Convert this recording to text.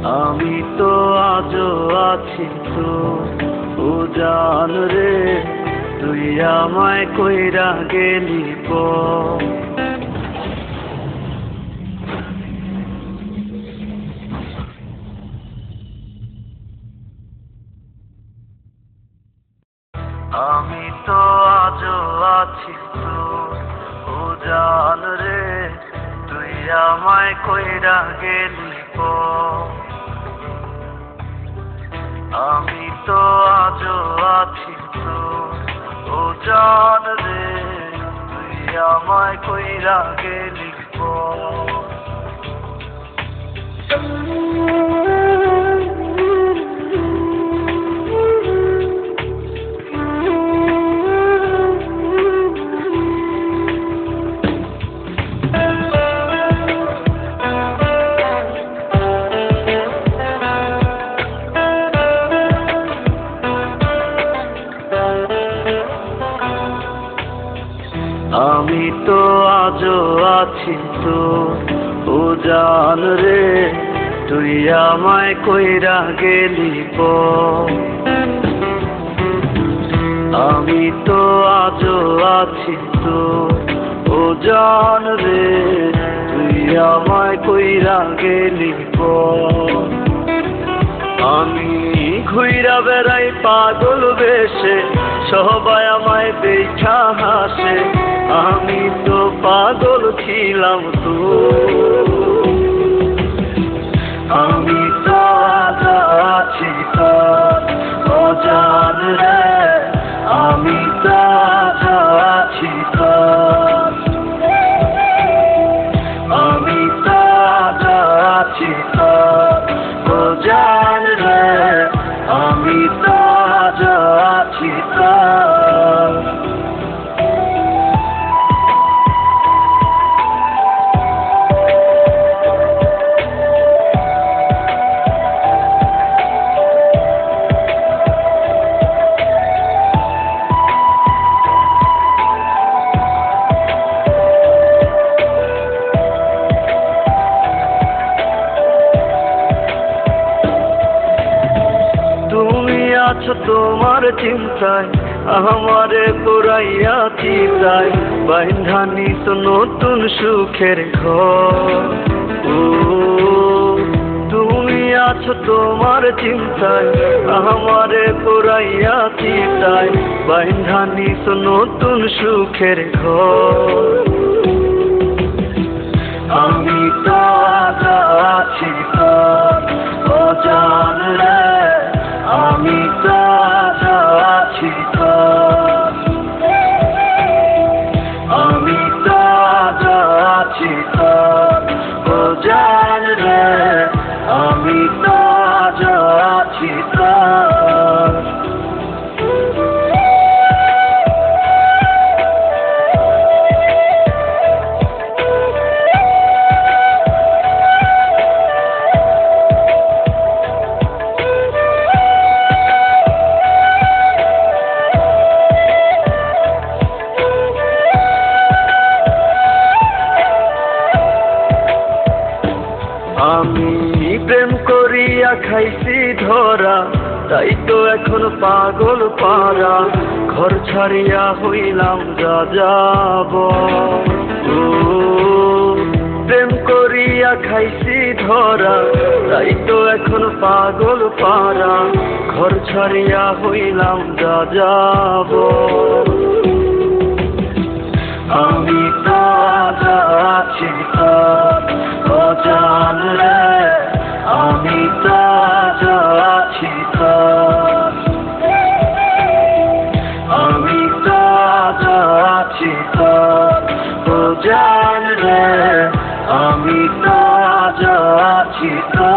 আমি তো আজও আছি তো ও জান রে, তুই আমায় কইরা গেলি পর। আমি তো আজও আছি তো ও জান রে, তুই আমায় কইরা গেলি পর। আমি তো আজও আছি তো ও জান রে, তুই আমায় কইরা গেলি পর। আমি তো আজও আছি তো ও জান রে, তুই আমায় কইরা গেলি পর। আমি তো আজও আছি তো ও জান রে, তুই আমায় কইরা গেলি পর। আমি ঘুইরা বেড়াই পাগল বেশে, সবাই আমায় দেখা হাসে, আমি তো পাগল ছিলাম তো। আমি তো আজ আছি তো ও জান রে, আমি তো আজ আছি তো। আমি তো আজ আছি তো ও জান রে, আমি তো আজ আছি তো। আছো তোমার চিন্তায় আমারে পুরাইয়া চিন্তায়, বাইন্ধা নিত নতুন সুখের ঘর। ও তুমি আছো তোমার চিন্তায় আমারে পুরাইয়া চিন্তায়, বাইন্ধা নিত নতুন সুখের ঘর। আমি তো আজ আছি তো ও জান রে, আমি তো আজ আছি তো। আমি তো আজ আছি তো ও জান রে, আমি তো আজ আছি তো। আমি প্রেম করিয়া খাইছি ধরা, তাই তো এখন পাগল পারা, ঘর ছাড়িয়া হইলাম যা যাব। ও প্রেম করিয়া খাইছি ধরা, তাই তো এখন পাগল পারা, ঘর ছাড়িয়া হইলাম যা যাব। আমি তো আজ আছি তো ও জান রে, আমি তো আজ আছি তো। আমি তো আজ আছি তো ও জান রে, আমি তো আজ আছি তো।